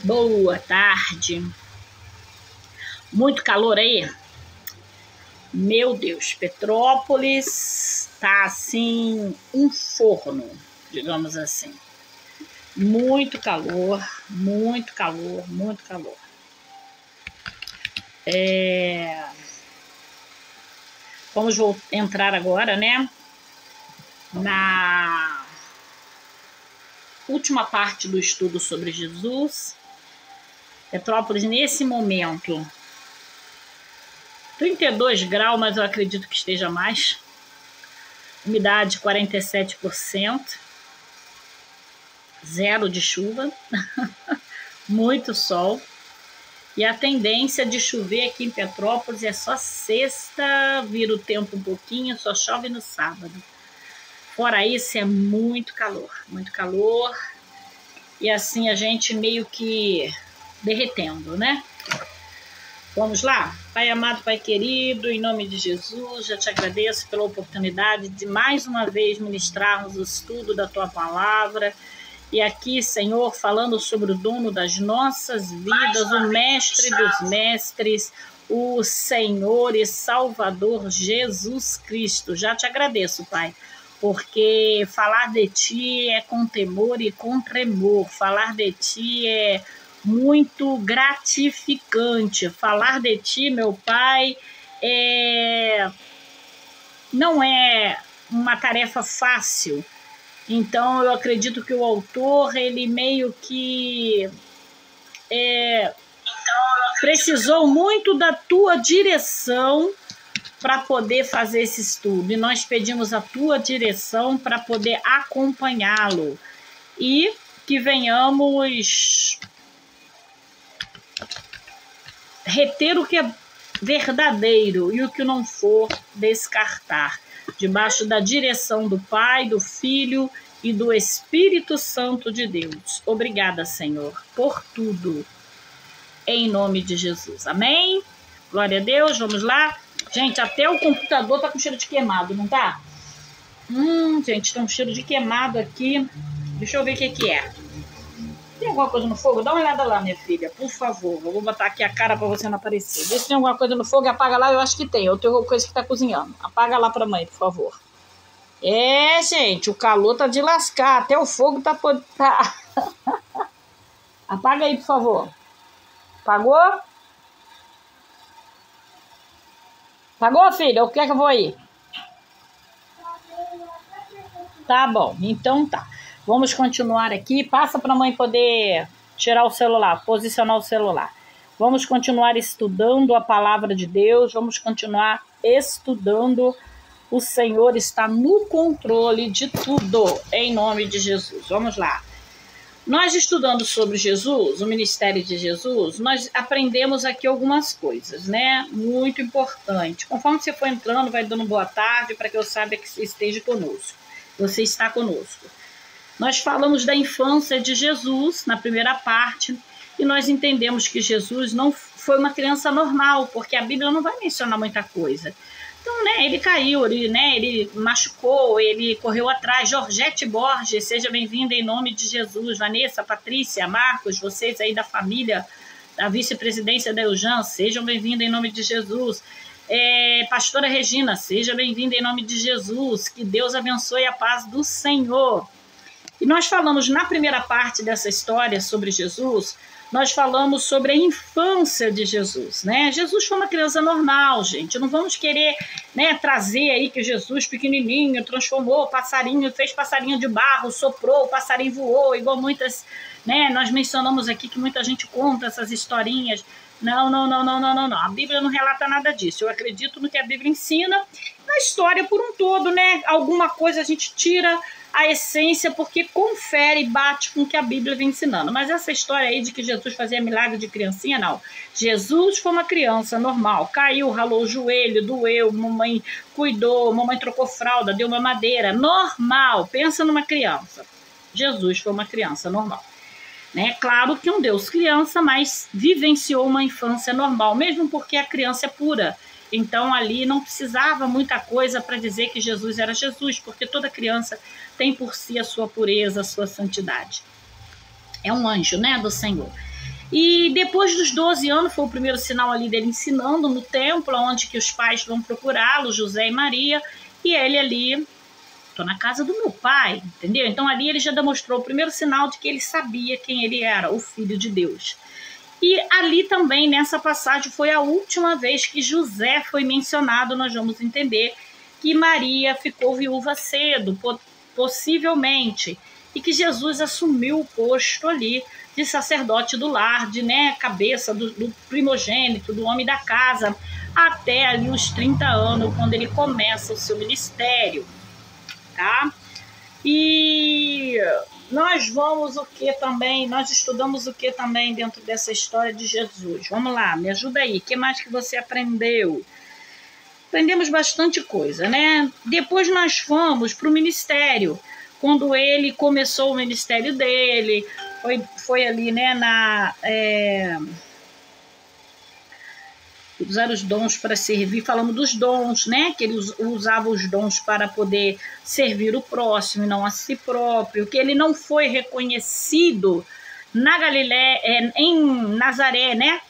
Boa tarde. Muito calor aí? Meu Deus, Petrópolis tá assim, um forno, digamos assim. Muito calor, muito calor, muito calor. Vamos entrar agora, né, na última parte do estudo sobre Jesus. Petrópolis, nesse momento, 32 graus, mas eu acredito que esteja mais. Umidade 47%. Zero de chuva. Muito sol. E a tendência de chover aqui em Petrópolis é só sexta, vira o tempo um pouquinho, só chove no sábado. Fora isso, é muito calor. Muito calor. E assim a gente meio que derretendo, né? Vamos lá? Pai amado, Pai querido, em nome de Jesus, já te agradeço pela oportunidade de mais uma vez ministrarmos o estudo da Tua Palavra. E aqui, Senhor, falando sobre o dono das nossas vidas, o Mestre dos Mestres, o Senhor e Salvador Jesus Cristo. Já te agradeço, Pai, porque falar de Ti é com temor e com tremor. Falar de Ti é muito gratificante. Falar de Ti, meu Pai, não é uma tarefa fácil. Então, eu acredito que o autor, ele meio que precisou muito da Tua direção para poder fazer esse estudo. E nós pedimos a Tua direção para poder acompanhá-lo. E que venhamos reter o que é verdadeiro e o que não for descartar, debaixo da direção do Pai, do Filho e do Espírito Santo de Deus. Obrigada, Senhor, por tudo, em nome de Jesus. Amém? Glória a Deus, vamos lá. Gente, até o computador tá com cheiro de queimado, não tá? Gente, tá um cheiro de queimado aqui. Deixa eu ver o que é. Tem alguma coisa no fogo? Dá uma olhada lá, minha filha, por favor. Eu vou botar aqui a cara pra você não aparecer. Vê se tem alguma coisa no fogo e apaga lá. Eu acho que tem. Eu tenho alguma coisa que tá cozinhando. Apaga lá pra mãe, por favor. Gente, o calor tá de lascar. Até o fogo tá... Apaga aí, por favor. Apagou? Apagou, filha? O que é que eu vou aí? Tá bom, então tá. Vamos continuar aqui. Passa para a mãe poder tirar o celular, posicionar o celular. Vamos continuar estudando a palavra de Deus. Vamos continuar estudando. O Senhor está no controle de tudo, em nome de Jesus. Vamos lá. Nós estudando sobre Jesus, o ministério de Jesus, nós aprendemos aqui algumas coisas, né? Muito importante. Conforme você for entrando, vai dando boa tarde para que eu saiba que você esteja conosco. Você está conosco. Nós falamos da infância de Jesus na primeira parte e nós entendemos que Jesus não foi uma criança normal, porque a Bíblia não vai mencionar muita coisa. Então, né, ele caiu, ele machucou, ele correu atrás. Georgette Borges, seja bem-vinda em nome de Jesus. Vanessa, Patrícia, Marcos, vocês aí da família, da vice-presidência da Eujan, sejam bem-vindos em nome de Jesus. Pastora Regina, seja bem-vinda em nome de Jesus. Que Deus abençoe a paz do Senhor. E nós falamos na primeira parte dessa história sobre Jesus, nós falamos sobre a infância de Jesus, né? Jesus foi uma criança normal, gente. Não vamos querer, né, trazer aí que Jesus pequenininho transformou passarinho, fez passarinho de barro, soprou, o passarinho voou, igual muitas, né? Nós mencionamos aqui que muita gente conta essas historinhas. Não. A Bíblia não relata nada disso. Eu acredito no que a Bíblia ensina, na história por um todo, né? Alguma coisa a gente tira a essência porque confere e bate com o que a Bíblia vem ensinando. Mas essa história aí de que Jesus fazia milagre de criancinha, não. Jesus foi uma criança normal. Caiu, ralou o joelho, doeu, mamãe cuidou, mamãe trocou fralda, deu mamadeira. Normal. Pensa numa criança. Jesus foi uma criança normal. Né? Claro que um Deus criança, mas vivenciou uma infância normal, mesmo porque a criança é pura. Então ali não precisava muita coisa para dizer que Jesus era Jesus, porque toda criança tem por si a sua pureza, a sua santidade. É um anjo, né, do Senhor. E depois dos 12 anos, foi o primeiro sinal ali dele ensinando no templo, onde que os pais vão procurá-lo, José e Maria, e ele ali, estou na casa do meu pai, entendeu? Então ali ele já demonstrou o primeiro sinal de que ele sabia quem ele era, o Filho de Deus. E ali também, nessa passagem, foi a última vez que José foi mencionado. Nós vamos entender que Maria ficou viúva cedo, possivelmente, e que Jesus assumiu o posto ali de sacerdote do lar, de cabeça do primogênito, do homem da casa, até ali os 30 anos, quando ele começa o seu ministério, tá? E nós vamos nós estudamos o que também dentro dessa história de Jesus? Vamos lá, me ajuda aí, o que mais que você aprendeu? Aprendemos bastante coisa, né? Depois nós fomos para o ministério, quando ele começou o ministério dele, foi ali, né, usar os dons para servir, falando dos dons, né, que ele usava os dons para poder servir o próximo e não a si próprio, que ele não foi reconhecido na Galiléia, em Nazaré, né,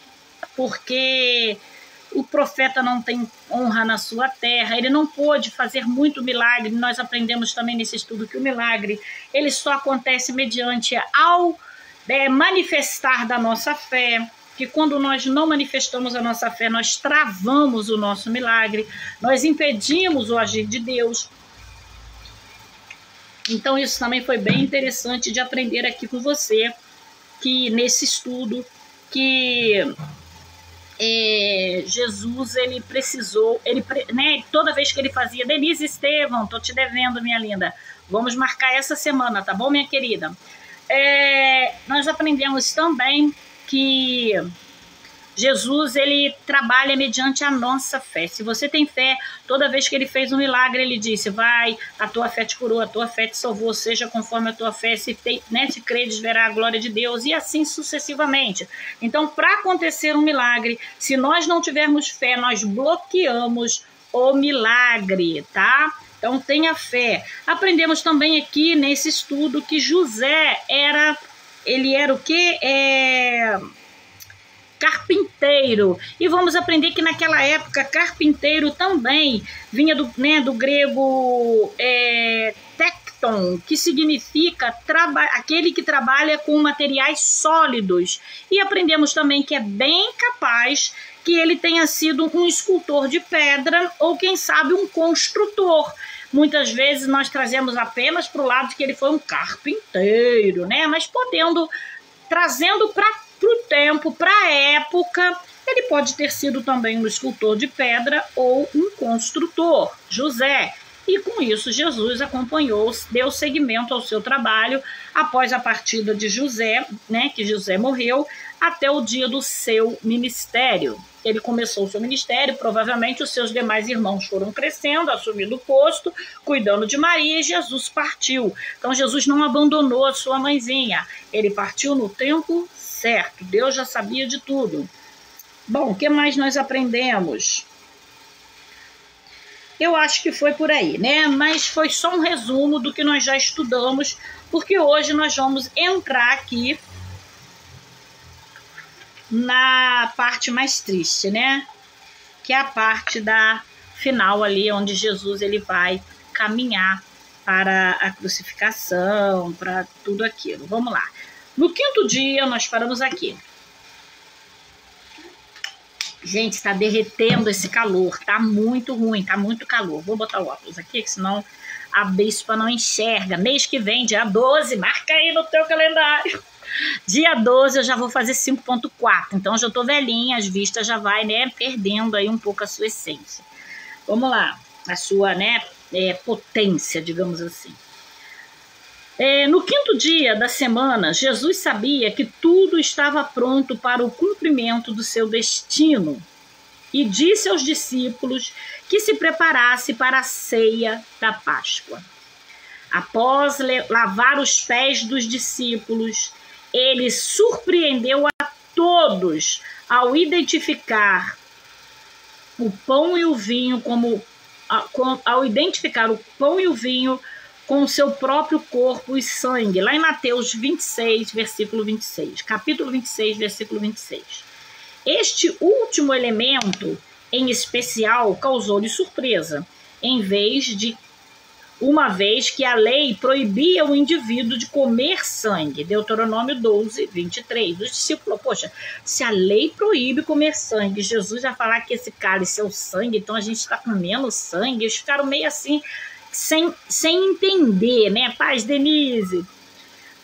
porque o profeta não tem honra na sua terra, ele não pôde fazer muito milagre. Nós aprendemos também nesse estudo que o milagre ele só acontece mediante ao manifestar da nossa fé, que quando nós não manifestamos a nossa fé, nós travamos o nosso milagre, nós impedimos o agir de Deus. Então isso também foi bem interessante de aprender aqui com você, que nesse estudo, que Jesus, ele precisou, né, toda vez que ele fazia, Denise Estevão, tô te devendo, minha linda, vamos marcar essa semana, tá bom, minha querida? Nós aprendemos também que Jesus, ele trabalha mediante a nossa fé. Se você tem fé, toda vez que ele fez um milagre, ele disse, vai, a tua fé te curou, a tua fé te salvou, seja conforme a tua fé, se credes, verá a glória de Deus, e assim sucessivamente. Então, para acontecer um milagre, se nós não tivermos fé, nós bloqueamos o milagre, tá? Então, tenha fé. Aprendemos também aqui, nesse estudo, que José era o quê? Carpinteiro. E vamos aprender que naquela época carpinteiro também vinha do grego tecton, que significa aquele que trabalha com materiais sólidos. E aprendemos também que é bem capaz que ele tenha sido um escultor de pedra ou quem sabe um construtor. Muitas vezes nós trazemos apenas para o lado de que ele foi um carpinteiro, né? Mas trazendo para o tempo, para a época, ele pode ter sido também um escultor de pedra ou um construtor, José. E com isso Jesus acompanhou, deu seguimento ao seu trabalho após a partida de José, né, que José morreu, até o dia do seu ministério. Ele começou o seu ministério, provavelmente os seus demais irmãos foram crescendo, assumindo o posto, cuidando de Maria, e Jesus partiu. Então Jesus não abandonou a sua mãezinha, ele partiu no tempo certo, Deus já sabia de tudo. Bom, o que mais nós aprendemos? Eu acho que foi por aí, né? Mas foi só um resumo do que nós já estudamos, porque hoje nós vamos entrar aqui na parte mais triste, né? Que é a parte da final ali, onde Jesus ele vai caminhar para a crucificação, para tudo aquilo. Vamos lá. No quinto dia, nós paramos aqui. Gente, está derretendo esse calor, tá muito ruim, tá muito calor. Vou botar o óculos aqui, que senão a bispa não enxerga. Mês que vem, dia 12, marca aí no teu calendário. Dia 12 eu já vou fazer 5.4, então já tô velhinha, as vistas já vai, né, perdendo aí um pouco a sua essência. Vamos lá, a sua, né, potência, digamos assim. No quinto dia da semana, Jesus sabia que tudo estava pronto para o cumprimento do seu destino e disse aos discípulos que se preparasse para a ceia da Páscoa. Após lavar os pés dos discípulos, ele surpreendeu a todos ao identificar o pão e o vinho com o seu próprio corpo e sangue, lá em Mateus 26, versículo 26, capítulo 26, versículo 26. Este último elemento, em especial, causou-lhe surpresa, uma vez que a lei proibia o indivíduo de comer sangue, Deuteronômio 12, 23. Os discípulos, poxa, se a lei proíbe comer sangue, Jesus vai falar que esse cálice é o sangue, então a gente está comendo sangue. Eles ficaram meio assim, sem entender, né? Paz, Denise.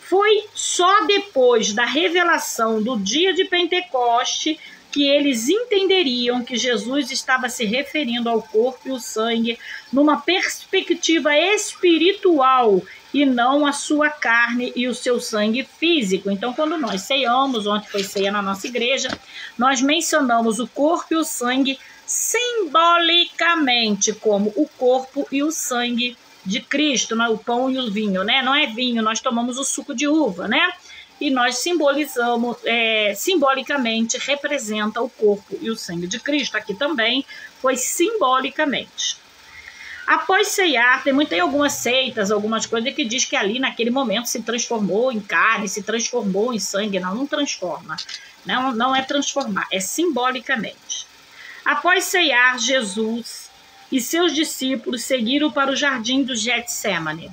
Foi só depois da revelação do dia de Pentecoste que eles entenderiam que Jesus estava se referindo ao corpo e o sangue numa perspectiva espiritual e não a sua carne e o seu sangue físico. Então, quando nós ceiamos, ontem foi ceia na nossa igreja, nós mencionamos o corpo e o sangue simbolicamente como o corpo e o sangue de Cristo, não é o pão e o vinho, né? Não é vinho, nós tomamos o suco de uva, né? E nós simbolizamos, simbolicamente representa o corpo e o sangue de Cristo. Aqui também foi simbolicamente. Após ceiar, tem algumas seitas, algumas coisas que diz que ali naquele momento se transformou em carne, se transformou em sangue. Não transforma. Não é transformar, é simbolicamente. Após ceiar, Jesus e seus discípulos seguiram para o jardim do Getsêmani,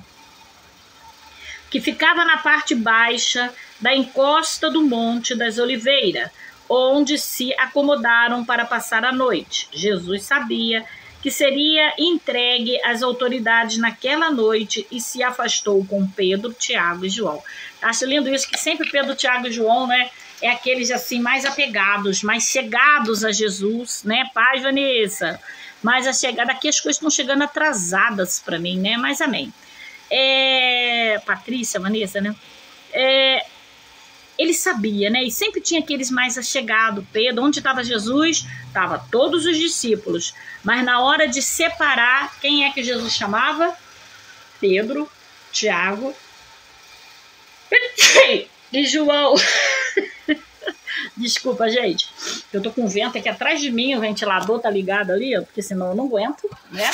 que ficava na parte baixa da encosta do Monte das Oliveiras, onde se acomodaram para passar a noite. Jesus sabia que seria entregue às autoridades naquela noite e se afastou com Pedro, Tiago e João. Acho lindo isso, que sempre Pedro, Tiago e João, né, é aqueles assim mais apegados, mais chegados a Jesus, né? Paz, Vanessa. Mas aqui as coisas estão chegando atrasadas para mim, né? Mas amém. Patrícia, Vanessa, né? Ele sabia, né? E sempre tinha aqueles mais achegados. Pedro, onde estava Jesus? Estava todos os discípulos. Mas na hora de separar, quem é que Jesus chamava? Pedro, Tiago e João. Desculpa, gente. Eu tô com vento aqui atrás de mim, o ventilador tá ligado ali, porque senão eu não aguento, né?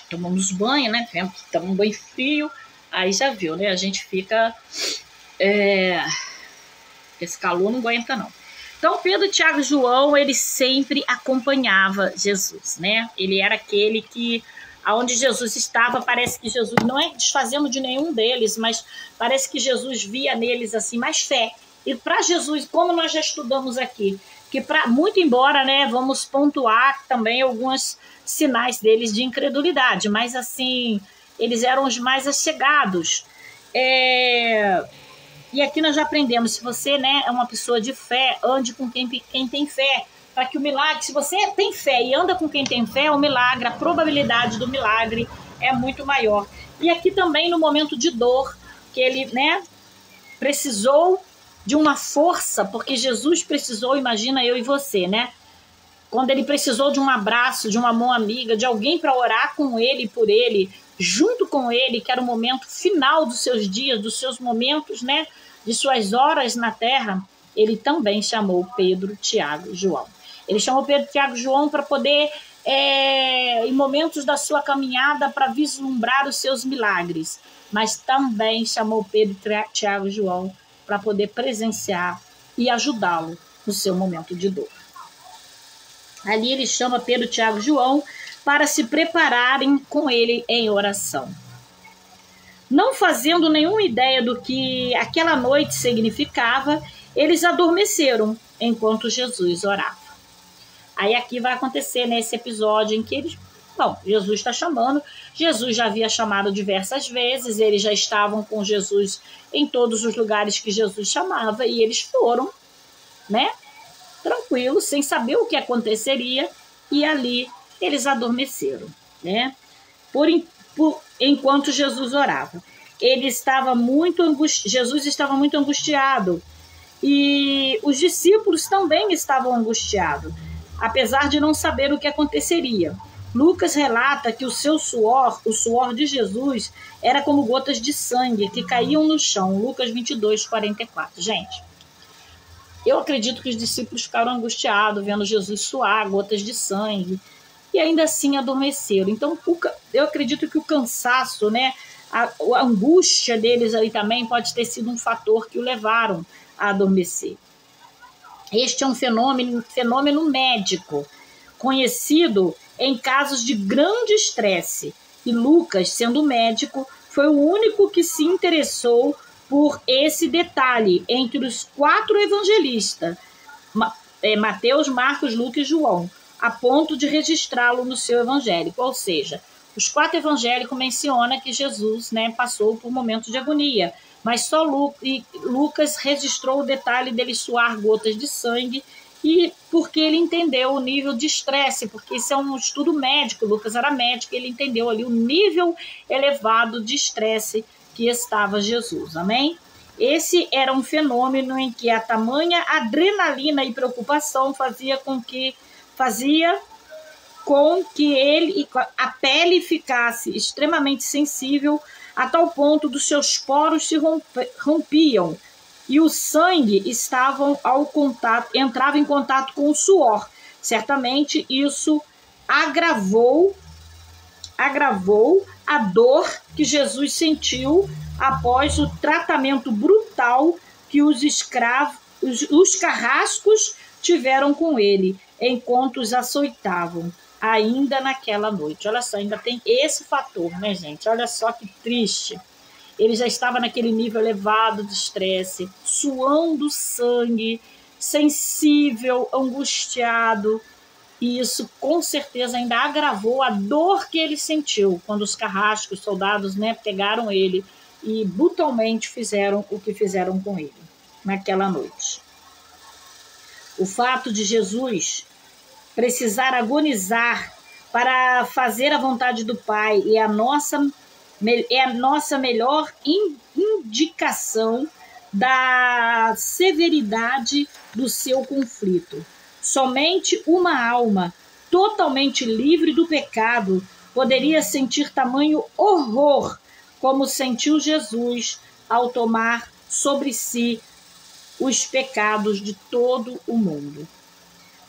Tomamos banho, né? Tomamos um banho frio, aí já viu, né? A gente fica... Esse calor não aguenta, não. Então, Pedro, Tiago e João, ele sempre acompanhava Jesus, né? Ele era aquele que, aonde Jesus estava, parece que Jesus, não é desfazendo de nenhum deles, mas parece que Jesus via neles, assim, mais fé. E para Jesus, como nós já estudamos aqui, que muito embora, né, vamos pontuar também alguns sinais deles de incredulidade, mas assim, eles eram os mais achegados. E aqui nós já aprendemos, se você, né, é uma pessoa de fé, ande com quem tem fé, para que o milagre, se você tem fé e anda com quem tem fé, o milagre, a probabilidade do milagre é muito maior. E aqui também no momento de dor, que ele, né, precisou de uma força, porque Jesus precisou, imagina eu e você, né? Quando ele precisou de um abraço, de uma mão amiga, de alguém para orar com ele, por ele, junto com ele, que era o momento final dos seus dias, dos seus momentos, né? De suas horas na terra, ele também chamou Pedro, Tiago e João. Ele chamou Pedro, Tiago e João para poder, em momentos da sua caminhada, para vislumbrar os seus milagres, mas também chamou Pedro, Tiago e João para poder presenciar e ajudá-lo no seu momento de dor. Ali ele chama Pedro, Tiago e João para se prepararem com ele em oração. Não fazendo nenhuma ideia do que aquela noite significava, eles adormeceram enquanto Jesus orava. Aí aqui vai acontecer nesse episódio em que eles... Bom, Jesus está chamando, Jesus já havia chamado diversas vezes, eles já estavam com Jesus em todos os lugares que Jesus chamava, e eles foram, né, tranquilos, sem saber o que aconteceria, e ali eles adormeceram, né, enquanto Jesus orava. Jesus estava muito angustiado, e os discípulos também estavam angustiados, apesar de não saber o que aconteceria. Lucas relata que o suor de Jesus, era como gotas de sangue que caíam no chão. Lucas 22, 44. Gente, eu acredito que os discípulos ficaram angustiados vendo Jesus suar gotas de sangue. e ainda assim adormeceram. Então, eu acredito que o cansaço, né, a angústia deles ali também pode ter sido um fator que o levaram a adormecer. Este é um fenômeno médico, conhecido em casos de grande estresse, e Lucas, sendo médico, foi o único que se interessou por esse detalhe entre os 4 evangelistas, Mateus, Marcos, Lucas e João, a ponto de registrá-lo no seu evangélico. Ou seja, os 4 evangélicos mencionam que Jesus, né, passou por momentos de agonia, mas só Lucas registrou o detalhe dele suar gotas de sangue, e porque ele entendeu o nível de estresse, porque isso é um estudo médico, Lucas era médico, ele entendeu ali o nível elevado de estresse que estava Jesus, amém? Esse era um fenômeno em que a tamanha adrenalina e preocupação fazia com que a pele ficasse extremamente sensível, a tal ponto dos seus poros se rompiam e o sangue entrava em contato com o suor. Certamente isso agravou a dor que Jesus sentiu após o tratamento brutal que os carrascos tiveram com ele, enquanto os açoitavam, ainda naquela noite. Olha só, ainda tem esse fator, né, gente? Olha só que triste. Ele já estava naquele nível elevado de estresse, suando sangue, sensível, angustiado, e isso com certeza ainda agravou a dor que ele sentiu quando os carrascos, os soldados, né, pegaram ele e brutalmente fizeram o que fizeram com ele naquela noite. O fato de Jesus precisar agonizar para fazer a vontade do Pai é a nossa melhor indicação da severidade do seu conflito. Somente uma alma totalmente livre do pecado poderia sentir tamanho horror como sentiu Jesus ao tomar sobre si os pecados de todo o mundo.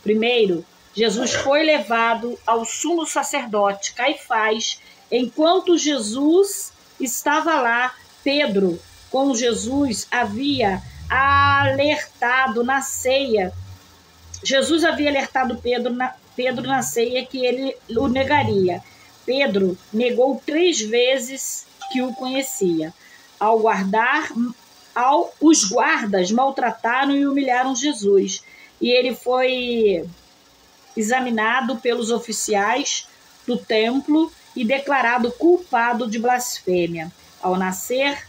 Primeiro, Jesus foi levado ao sumo sacerdote Caifás. Enquanto Jesus estava lá, Pedro, com Jesus, havia alertado na ceia. Jesus havia alertado Pedro na ceia que ele o negaria. Pedro negou 3 vezes que o conhecia. Os guardas maltrataram e humilharam Jesus, e ele foi examinado pelos oficiais do templo e declarado culpado de blasfêmia. Ao nascer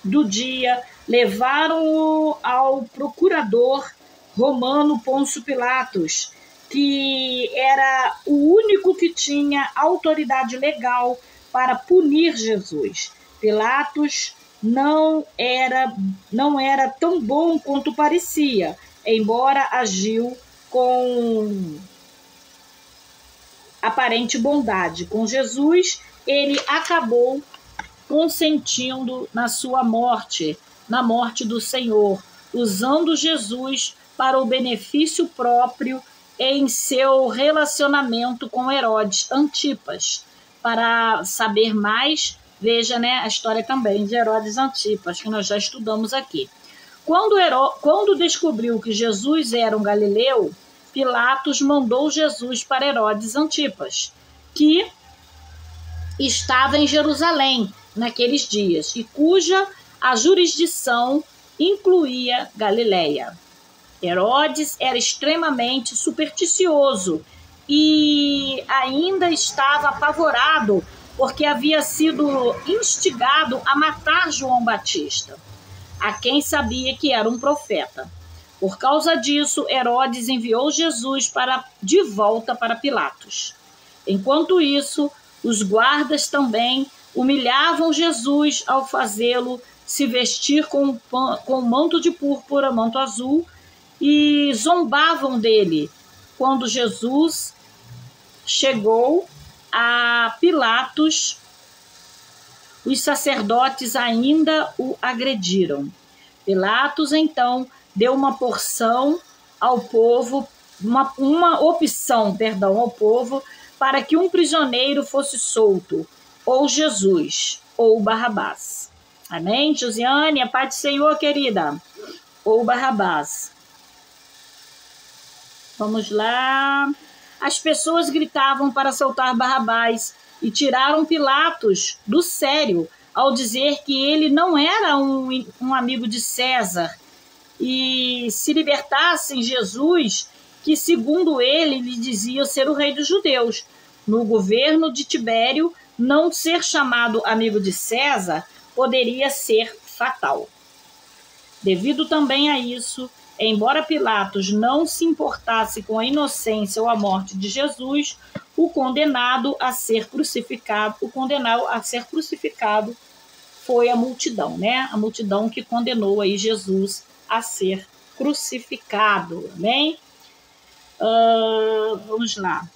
do dia, levaram-o ao procurador romano Pôncio Pilatos, que era o único que tinha autoridade legal para punir Jesus. Pilatos não era tão bom quanto parecia, embora agiu com aparente bondade. Com Jesus, ele acabou consentindo na sua morte, na morte do Senhor, usando Jesus para o benefício próprio em seu relacionamento com Herodes Antipas. Para saber mais, veja, né, a história também de Herodes Antipas, que nós já estudamos aqui. Quando descobriu que Jesus era um galileu, Pilatos mandou Jesus para Herodes Antipas, que estava em Jerusalém naqueles dias, e cuja a jurisdição incluía Galileia. Herodes era extremamente supersticioso e ainda estava apavorado porque havia sido instigado a matar João Batista, a quem sabia que era um profeta. Por causa disso, Herodes enviou Jesus de volta para Pilatos. Enquanto isso, os guardas também humilhavam Jesus ao fazê-lo se vestir com manto de púrpura, manto azul, e zombavam dele. Quando Jesus chegou a Pilatos, os sacerdotes ainda o agrediram. Pilatos, então, deu uma porção ao povo, uma opção ao povo para que um prisioneiro fosse solto, ou Jesus, ou Barrabás. Amém? Josiane, a paz do Senhor, querida. Ou Barrabás. Vamos lá. As pessoas gritavam para soltar Barrabás e tiraram Pilatos do sério ao dizer que ele não era um amigo de César e se libertassem Jesus, que segundo ele lhe dizia ser o rei dos judeus. No governo de Tibério, não ser chamado amigo de César poderia ser fatal. Devido também a isso, embora Pilatos não se importasse com a inocência ou a morte de Jesus, o condenado a ser crucificado foi a multidão, né? A multidão que condenou aí Jesus a ser crucificado, amém? Vamos lá.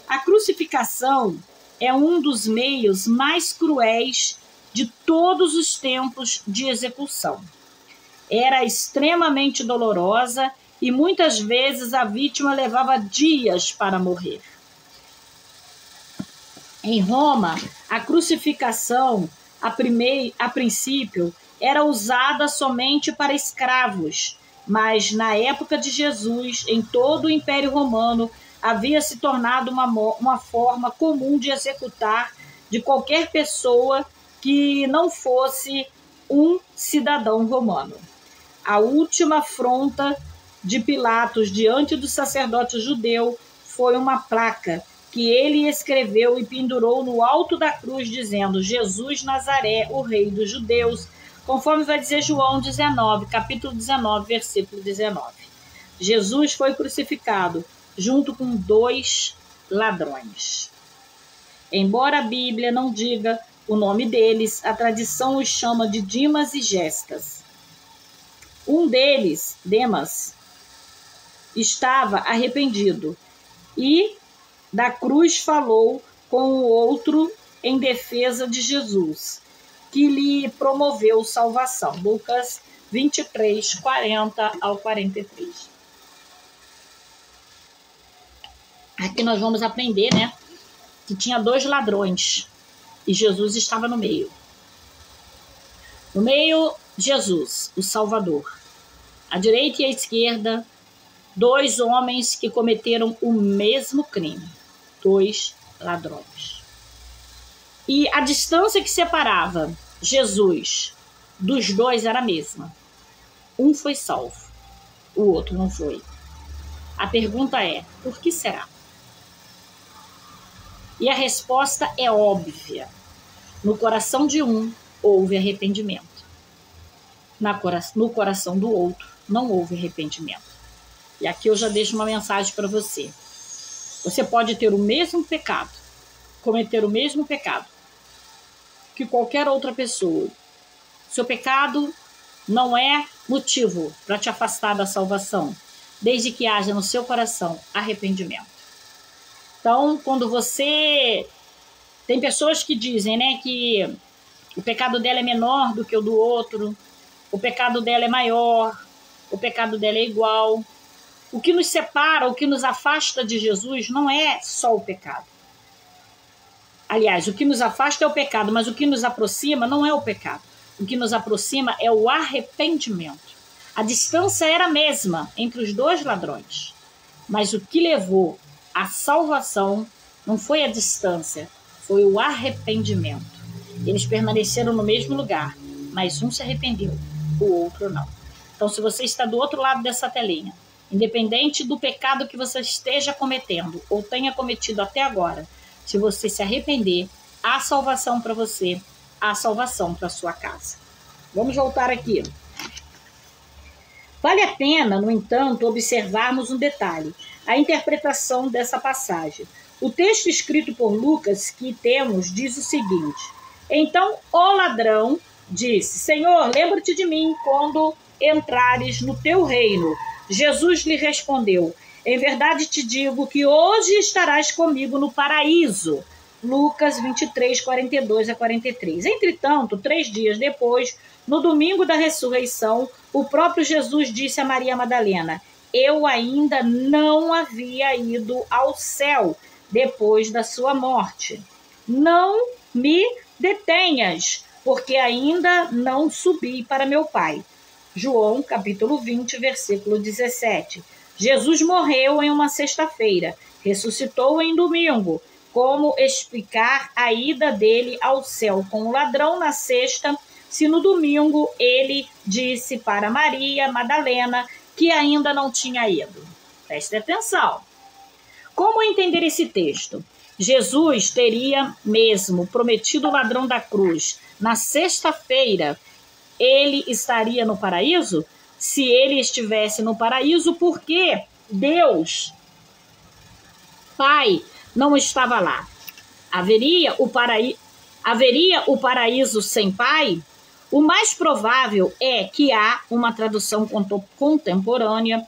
A crucificação é um dos meios mais cruéis de todos os tempos de execução. Era extremamente dolorosa e muitas vezes a vítima levava dias para morrer. Em Roma, a crucificação, a princípio, era usada somente para escravos, mas na época de Jesus, em todo o Império Romano, havia se tornado uma forma comum de executar de qualquer pessoa que não fosse um cidadão romano. A última afronta de Pilatos diante do sacerdote judeu foi uma placa que ele escreveu e pendurou no alto da cruz, dizendo: Jesus Nazaré, o rei dos judeus, conforme vai dizer João 19, capítulo 19, versículo 19. Jesus foi crucificado junto com 2 ladrões. Embora a Bíblia não diga o nome deles, a tradição os chama de Dimas e Gestas. Um deles, Demas, estava arrependido e da cruz falou com o outro em defesa de Jesus, que lhe promoveu salvação. Lucas 23, 40 ao 43. Aqui nós vamos aprender, né, que tinha 2 ladrões e Jesus estava no meio. No meio, Jesus, o Salvador. À direita e à esquerda, 2 homens que cometeram o mesmo crime. 2 ladrões. E a distância que separava Jesus dos 2 era a mesma. Um foi salvo, o outro não foi. A pergunta é, por que será? E a resposta é óbvia. No coração de um, houve arrependimento. No coração do outro, não houve arrependimento. E aqui eu já deixo uma mensagem para você. Você pode ter o mesmo pecado, cometer o mesmo pecado que qualquer outra pessoa. Seu pecado não é motivo para te afastar da salvação, desde que haja no seu coração arrependimento. Então, quando você... Tem pessoas que dizem, né, que o pecado dela é menor do que o do outro, o pecado dela é maior, o pecado dela é igual. O que nos separa, o que nos afasta de Jesus não é só o pecado. Aliás, o que nos afasta é o pecado, mas o que nos aproxima não é o pecado. O que nos aproxima é o arrependimento. A distância era a mesma entre os 2 ladrões, mas o que levou à salvação não foi a distância, foi o arrependimento. Eles permaneceram no mesmo lugar, mas um se arrependeu, o outro não. Então, se você está do outro lado dessa telinha, independente do pecado que você esteja cometendo ou tenha cometido até agora, se você se arrepender, há salvação para você, há salvação para sua casa. Vamos voltar aqui. Vale a pena, no entanto, observarmos um detalhe, a interpretação dessa passagem. O texto escrito por Lucas que temos diz o seguinte: então o ladrão disse: Senhor, lembra-te de mim quando entrares no teu reino. Jesus lhe respondeu: em verdade te digo que hoje estarás comigo no paraíso. Lucas 23, 42 a 43. Entretanto, 3 dias depois, no domingo da ressurreição, o próprio Jesus disse a Maria Madalena: eu ainda não havia ido ao céu, depois da sua morte. Não me detenhas, porque ainda não subi para meu Pai. João, capítulo 20, versículo 17. Jesus morreu em uma sexta-feira, ressuscitou em domingo. Como explicar a ida dele ao céu com o ladrão na sexta, se no domingo ele disse para Maria Madalena que ainda não tinha ido? Preste atenção. Como entender esse texto? Jesus teria mesmo prometido o ladrão da cruz na sexta-feira. Ele estaria no paraíso? Se ele estivesse no paraíso, por que Deus, Pai, não estava lá? Haveria o paraíso sem Pai? O mais provável é que há uma tradução contemporânea,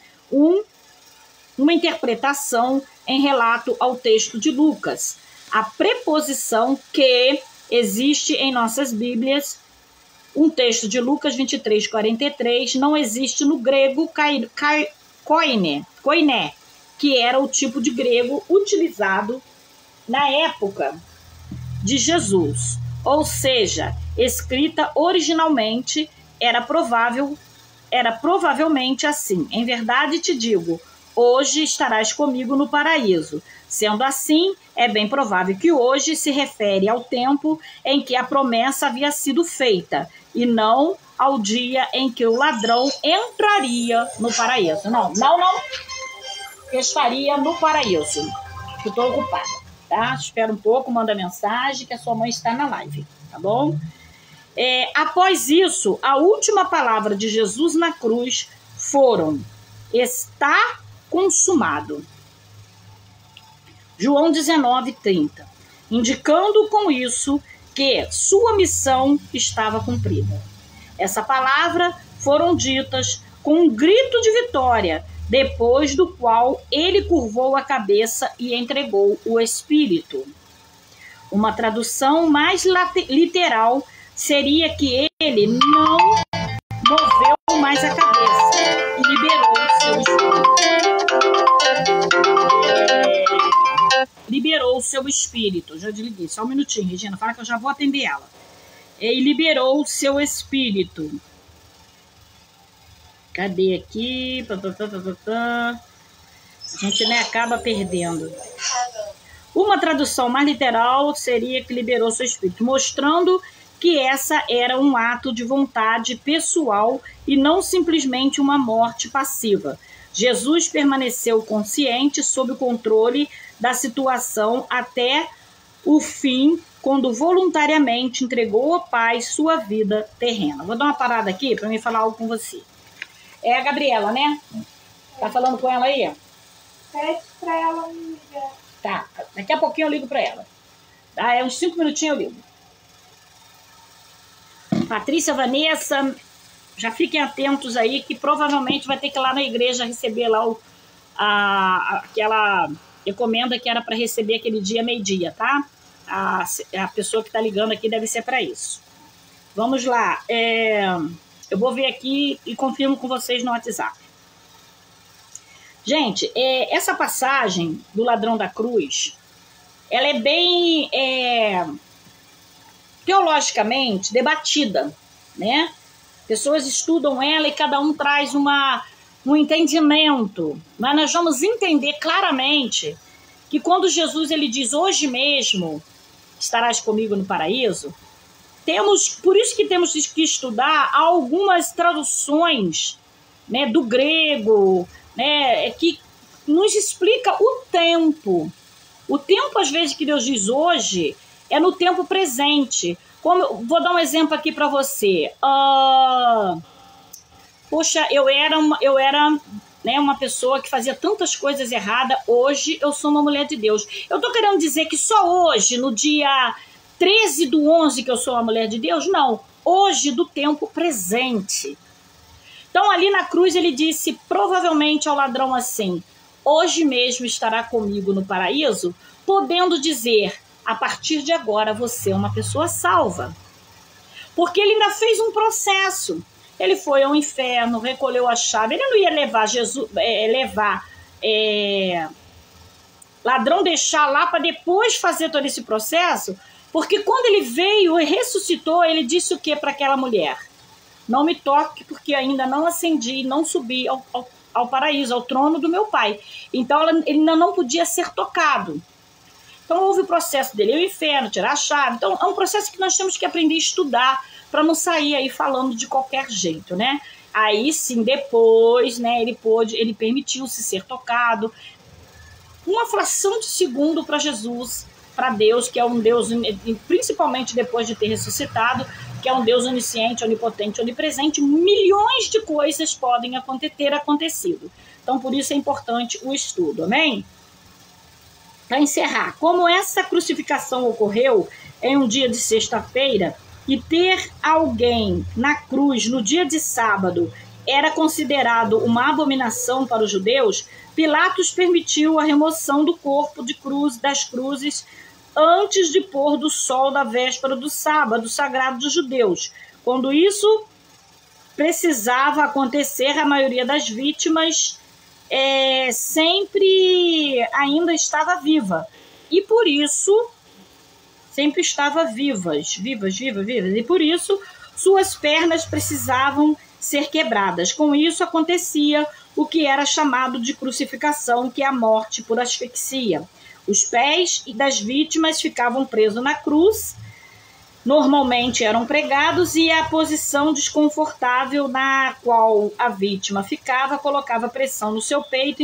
uma interpretação em relato ao texto de Lucas. A preposição que existe em nossas Bíblias, um texto de Lucas 23, 43, não existe no grego koiné, que era o tipo de grego utilizado na época de Jesus. Ou seja, escrita originalmente, era provavelmente assim: em verdade te digo, hoje estarás comigo no paraíso. Sendo assim, é bem provável que hoje se refere ao tempo em que a promessa havia sido feita, e não ao dia em que o ladrão entraria no paraíso. Não. Estaria no paraíso. Estou ocupada, tá? Espera um pouco, manda mensagem que a sua mãe está na live, tá bom? Após isso, a última palavra de Jesus na cruz foram: está consumado. João 19:30, indicando com isso que sua missão estava cumprida. Essa palavra foram ditas com um grito de vitória, depois do qual ele curvou a cabeça e entregou o Espírito. Uma tradução mais literal seria que ele não moveu mais a cabeça e liberou o seu espírito. Liberou o seu espírito. Já desliguei, só um minutinho, Regina, fala que eu já vou atender ela. E liberou o seu espírito. Cadê aqui? A gente, né, acaba perdendo. Uma tradução mais literal seria que liberou seu espírito, mostrando que essa era um ato de vontade pessoal e não simplesmente uma morte passiva. Jesus permaneceu consciente, sob o controle da situação até o fim, quando voluntariamente entregou ao Pai sua vida terrena. Vou dar uma parada aqui para mim falar algo com você. É a Gabriela, né? Tá falando com ela aí? Pede pra ela me ligar. Tá, daqui a pouquinho eu ligo para ela. Tá, uns 5 minutinhos eu ligo. Patrícia, Vanessa, já fiquem atentos aí que provavelmente vai ter que ir lá na igreja receber lá aquela encomenda que era para receber aquele dia, meio-dia, tá? A pessoa que tá ligando aqui deve ser para isso. Vamos lá. Eu vou ver aqui e confirmo com vocês no WhatsApp. Gente, essa passagem do ladrão da cruz, ela é bem teologicamente debatida, né? Pessoas estudam ela e cada um traz um entendimento. Mas nós vamos entender claramente que quando Jesus ele diz: hoje mesmo estarás comigo no paraíso, por isso que temos que estudar algumas traduções, né, do grego, né, que nos explica o tempo. O tempo, às vezes, que Deus diz hoje, é no tempo presente. Vou dar um exemplo aqui para você. Poxa, eu era né, uma pessoa que fazia tantas coisas erradas. Hoje eu sou uma mulher de Deus. Eu tô querendo dizer que só hoje, no dia 13/11, que eu sou uma mulher de Deus? Não. Hoje, do tempo presente. Então, ali na cruz, ele disse provavelmente ao ladrão assim: hoje mesmo estará comigo no paraíso, podendo dizer: a partir de agora você é uma pessoa salva. Porque ele ainda fez um processo. Ele foi ao inferno, recolheu a chave. Ele não ia levar ladrão deixar lá para depois fazer todo esse processo? Porque quando ele veio e ressuscitou, ele disse o que para aquela mulher? Não me toque, porque ainda não ascendi, não subi ao paraíso, ao trono do meu pai. Então ele ainda não podia ser tocado. Então houve o processo dele, o inferno, tirar a chave. Então é um processo que nós temos que aprender a estudar para não sair aí falando de qualquer jeito, né? Aí sim, depois, né, ele permitiu-se ser tocado. Uma fração de segundo para Jesus, para Deus, que é um Deus, principalmente depois de ter ressuscitado, que é um Deus onisciente, onipotente, onipresente, milhões de coisas podem ter acontecido. Então, por isso é importante o estudo, amém? Para encerrar, como essa crucificação ocorreu em um dia de sexta-feira e ter alguém na cruz no dia de sábado era considerado uma abominação para os judeus, Pilatos permitiu a remoção do corpo das cruzes antes de pôr do sol da véspera do sábado sagrado dos judeus. Quando isso precisava acontecer, a maioria das vítimas sempre ainda estava viva. E por isso, sempre estava vivas. E por isso, suas pernas precisavam ser quebradas. Com isso, acontecia o que era chamado de crucificação, que é a morte por asfixia. Os pés das vítimas ficavam presos na cruz, normalmente eram pregados, e a posição desconfortável na qual a vítima ficava colocava pressão no seu peito,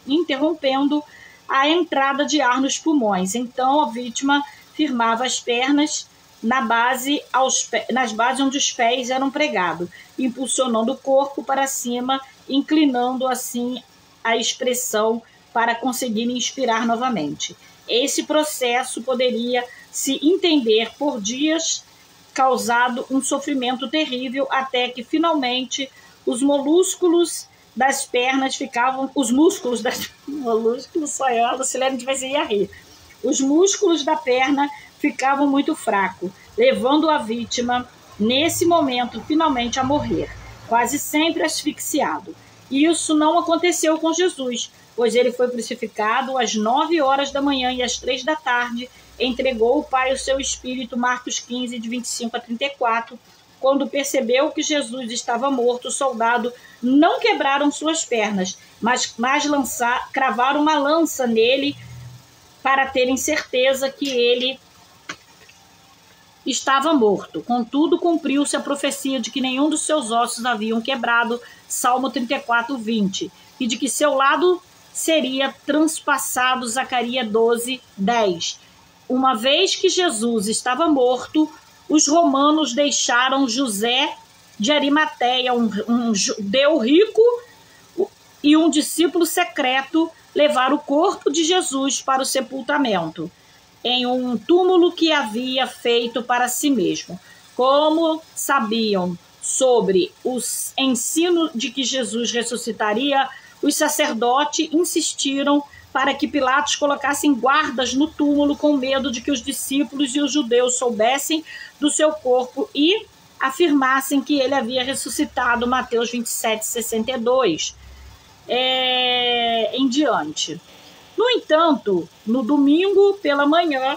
interrompendo a entrada de ar nos pulmões. Então a vítima firmava as pernas nas bases onde os pés eram pregados, impulsionando o corpo para cima, inclinando assim a expressão para conseguir inspirar novamente. Esse processo poderia se entender por dias, causado um sofrimento terrível, até que finalmente os músculos das pernas ficavam... Os músculos da perna ficavam muito fracos, levando a vítima, nesse momento, finalmente a morrer, quase sempre asfixiado. E isso não aconteceu com Jesus, pois ele foi crucificado às 9 horas da manhã e às 3 da tarde, entregou o Pai o seu Espírito, Marcos 15, de 25 a 34. Quando percebeu que Jesus estava morto, o soldado não quebraram suas pernas, mas cravaram uma lança nele para terem certeza que ele estava morto. Contudo, cumpriu-se a profecia de que nenhum dos seus ossos haviam quebrado, Salmo 34, 20, e de que seu lado seria transpassado, Zacarias 12, 10. Uma vez que Jesus estava morto, os romanos deixaram José de Arimateia, um judeu rico e um discípulo secreto, levar o corpo de Jesus para o sepultamento em um túmulo que havia feito para si mesmo. Como sabiam sobre os ensinos de que Jesus ressuscitaria, os sacerdotes insistiram para que Pilatos colocasse guardas no túmulo, com medo de que os discípulos e os judeus soubessem do seu corpo e afirmassem que ele havia ressuscitado, Mateus 27, 62 em diante. No entanto, no domingo pela manhã,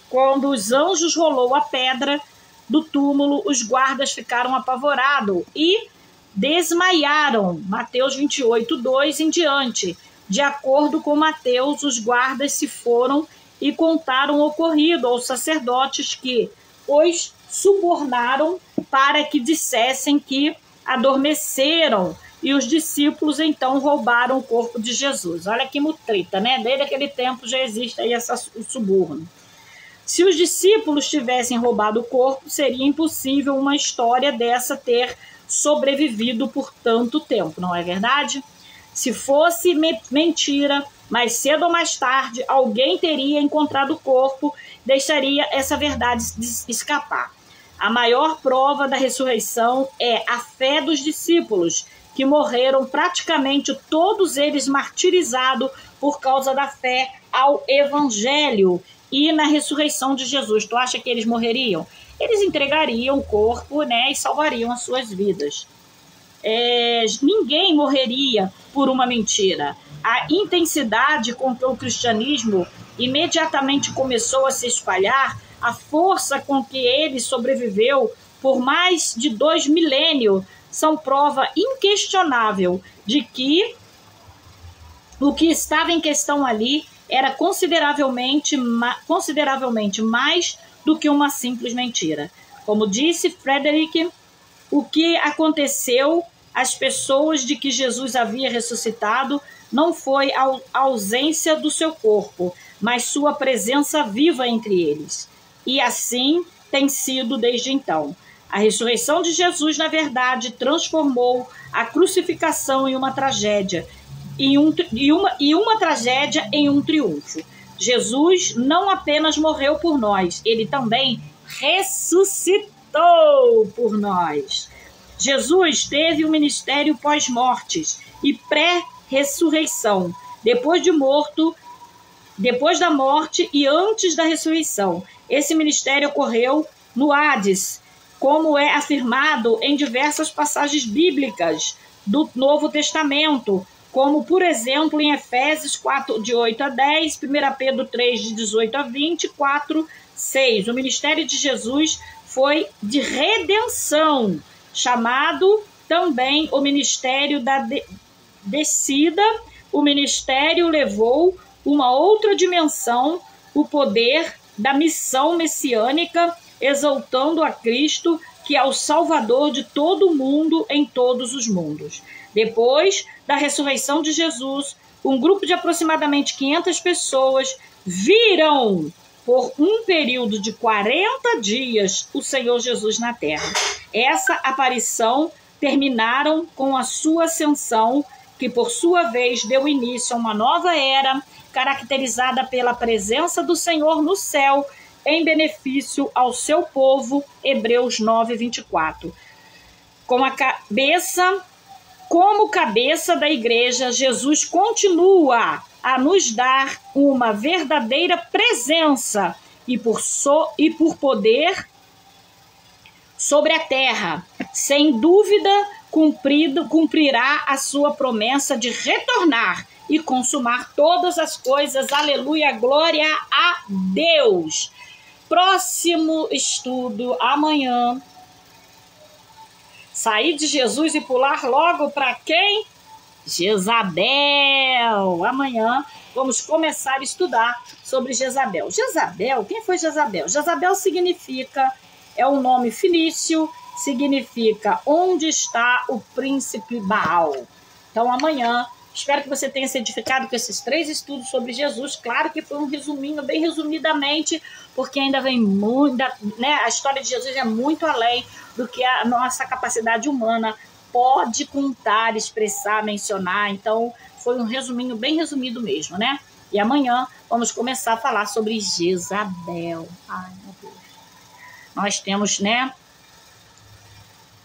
quando os anjos rolou a pedra do túmulo, os guardas ficaram apavorados e desmaiaram, Mateus 28, 2 em diante. De acordo com Mateus, os guardas se foram e contaram o ocorrido aos sacerdotes, que os subornaram para que dissessem que adormeceram, e os discípulos então roubaram o corpo de Jesus. Olha que mutreta, né? Desde aquele tempo já existe aí o suborno. Se os discípulos tivessem roubado o corpo, seria impossível uma história dessa ter sobrevivido por tanto tempo, não é verdade? Se fosse mentira, mais cedo ou mais tarde, alguém teria encontrado o corpo, deixaria essa verdade escapar. A maior prova da ressurreição é a fé dos discípulos, que morreram praticamente todos eles martirizados por causa da fé ao Evangelho e na ressurreição de Jesus. Tu acha que eles morreriam? Eles entregariam o corpo, né, e salvariam as suas vidas. Ninguém morreria por uma mentira. a intensidade com que o cristianismo imediatamente começou a se espalhar, a força com que ele sobreviveu por mais de 2 milênios, são prova inquestionável de que o que estava em questão ali era consideravelmente mais do que uma simples mentira. Como disse Frederick, o que aconteceu às pessoas de que Jesus havia ressuscitado não foi a ausência do seu corpo, mas sua presença viva entre eles. E assim tem sido desde então. A ressurreição de Jesus, na verdade, transformou a crucificação em uma tragédia, uma tragédia em um triunfo. Jesus não apenas morreu por nós, ele também ressuscitou por nós. Jesus teve um ministério pós-mortes e pré-ressurreição, depois da morte e antes da ressurreição. Esse ministério ocorreu no Hades, como é afirmado em diversas passagens bíblicas do Novo Testamento, como, por exemplo, em Efésios 4, de 8 a 10, 1 Pedro 3, de 18 a 20, 4, 6. O ministério de Jesus foi de redenção, chamado também o ministério da descida. O ministério levou uma outra dimensão, o poder da missão messiânica, exaltando a Cristo, que é o Salvador de todo o mundo em todos os mundos. Depois da ressurreição de Jesus, um grupo de aproximadamente 500 pessoas viram por um período de 40 dias o Senhor Jesus na terra. Essa aparição terminaram com a sua ascensão, que por sua vez deu início a uma nova era, caracterizada pela presença do Senhor no céu, em benefício ao seu povo, Hebreus 9, 24. Como cabeça da igreja, Jesus continua a nos dar uma verdadeira presença e por poder sobre a terra. Sem dúvida, cumprirá a sua promessa de retornar e consumar todas as coisas. Aleluia, glória a Deus. Próximo estudo amanhã. Sair de Jesus e pular logo para quem? Jezabel. Amanhã vamos começar a estudar sobre Jezabel. Jezabel, quem foi Jezabel? Jezabel é um nome fenício, significa onde está o príncipe Baal. Então amanhã, espero que você tenha se edificado com esses 3 estudos sobre Jesus. Claro que foi um resuminho, bem resumidamente, porque ainda vem muito, né? A história de Jesus é muito além do que a nossa capacidade humana pode contar, expressar, mencionar. Então, foi um resuminho, bem resumido mesmo, né? E amanhã vamos começar a falar sobre Jezabel. Ai, meu Deus. Nós temos, né,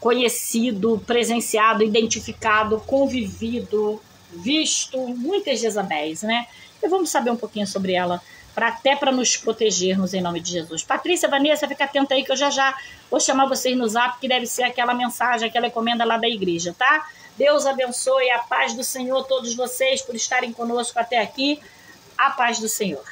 conhecido, presenciado, identificado, convivido, visto muitas Jezabéis, né? E vamos saber um pouquinho sobre ela, até para nos protegermos em nome de Jesus. Patrícia, Vanessa, fica atenta aí que eu já vou chamar vocês no zap, que deve ser aquela mensagem, aquela encomenda lá da igreja, tá? Deus abençoe, a paz do Senhor, todos vocês, por estarem conosco até aqui. A paz do Senhor.